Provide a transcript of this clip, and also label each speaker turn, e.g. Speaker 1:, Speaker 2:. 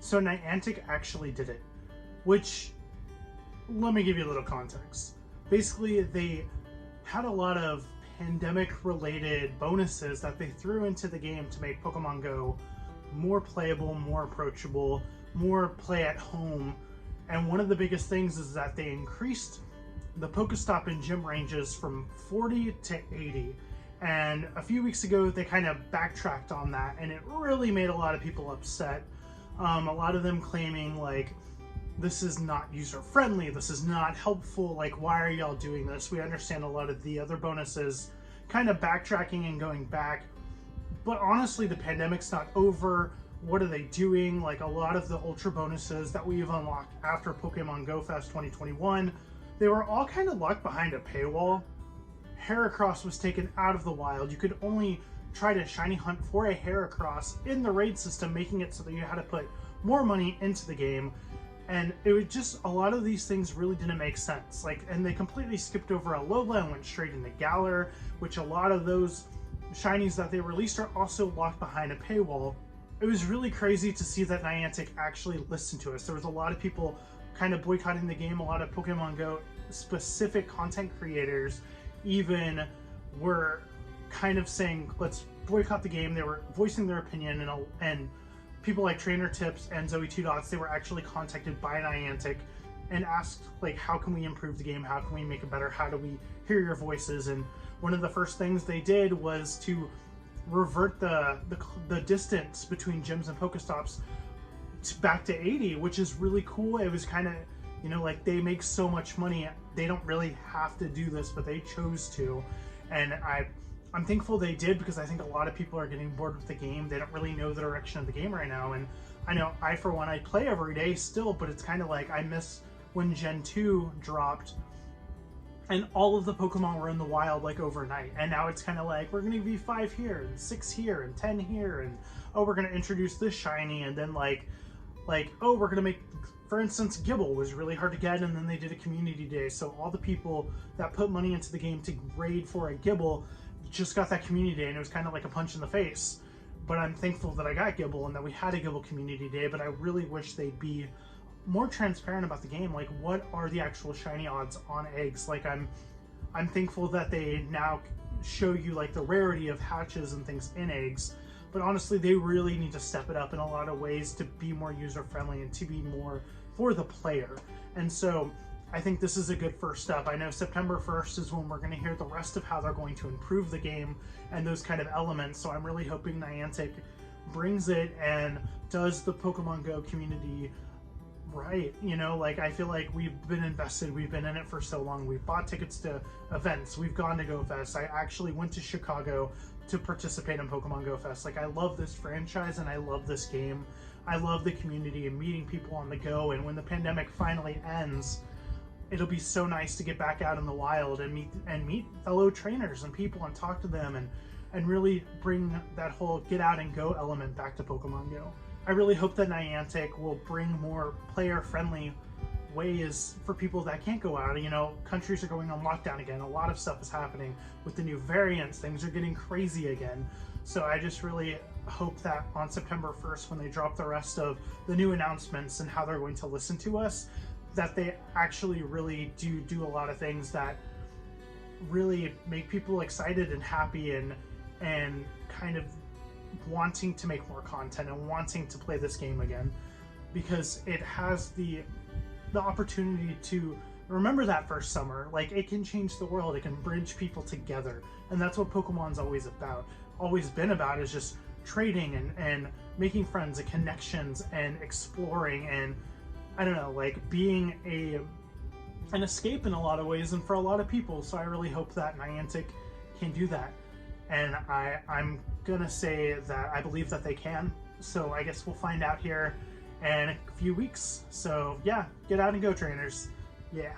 Speaker 1: So Niantic actually did it, which, let me give you a little context. Basically, they had a lot of pandemic-related bonuses that they threw into the game to make Pokemon Go more playable, more approachable, more play at home. And one of the biggest things is that they increased the Pokestop and gym ranges from 40 to 80. And a few weeks ago, they kind of backtracked on that, and it really made a lot of people upset. A lot of them claiming, like, this is not user-friendly, this is not helpful, like, why are y'all doing this? We understand a lot of the other bonuses, kind of backtracking and going back. But honestly, the pandemic's not over. What are they doing? Like, a lot of the ultra bonuses that we've unlocked after Pokemon Go Fest 2021, they were all kind of locked behind a paywall. Heracross was taken out of the wild. You could only try to shiny hunt for a Heracross in the raid system, making it so that you had to put more money into the game. And it was just, a lot of these things really didn't make sense. Like, and they completely skipped over Alola and went straight into Galar, which a lot of those shinies that they released are also locked behind a paywall. It was really crazy to see that Niantic actually listened to us. There was a lot of people kind of boycotting the game. A lot of Pokemon Go specific content creators even were kind of saying, let's boycott the game. They were voicing their opinion, and people like Trainer Tips and Zoe Two Dots, they were actually contacted by Niantic and asked, like, how can we improve the game? How can we make it better? How do we hear your voices? And one of the first things they did was to revert the distance between gyms and Pokestops back to 80, which is really cool. It was kind of, you know, like, they make so much money, they don't really have to do this, but they chose to. And I'm thankful they did, because I think a lot of people are getting bored with the game. They don't really know the direction of the game right now. And I know I, for one, I play every day still, but it's kind of like I miss when Gen 2 dropped and all of the Pokemon were in the wild like overnight. And now it's kind of like, we're going to be 5 here and 6 here and 10 here. And, oh, we're going to introduce this shiny. And then like, oh, we're going to make, for instance, Gibble was really hard to get, and then they did a community day. So all the people that put money into the game to raid for a Gibble just got that community day, and it was kind of like a punch in the face. But I'm thankful that I got Gibble and that we had a Gibble community day, but I really wish they'd be more transparent about the game. Like, what are the actual shiny odds on eggs? Like, I'm thankful that they now show you like the rarity of hatches and things in eggs, but honestly, they really need to step it up in a lot of ways to be more user-friendly and to be more for the player. And so I think this is a good first step. I know September 1st is when we're going to hear the rest of how they're going to improve the game and those kind of elements. So I'm really hoping Niantic brings it and does the Pokemon Go community right. You know, like, I feel like we've been invested. We've been in it for so long. We've bought tickets to events. We've gone to Go Fest. I actually went to Chicago to participate in Pokemon Go Fest. Like, I love this franchise and I love this game. I love the community and meeting people on the go. And when the pandemic finally ends, it'll be so nice to get back out in the wild and meet fellow trainers and people and talk to them and really bring that whole get out and go element back to Pokemon Go. I really hope that Niantic will bring more player-friendly ways for people that can't go out. You know, countries are going on lockdown again. A lot of stuff is happening with the new variants. Things are getting crazy again. So I just really hope that on September 1st, when they drop the rest of the new announcements and how they're going to listen to us, that they actually really do a lot of things that really make people excited and happy and kind of wanting to make more content and wanting to play this game again, because it has the opportunity to remember that first summer. Like, it can change the world, it can bridge people together, and that's what Pokemon's always been about, is just trading and making friends and connections and exploring and, I don't know, like, being an escape in a lot of ways and for a lot of people. So I really hope that Niantic can do that. And I'm gonna say that I believe that they can. So I guess we'll find out here in a few weeks. So yeah, get out and go, trainers. Yeah.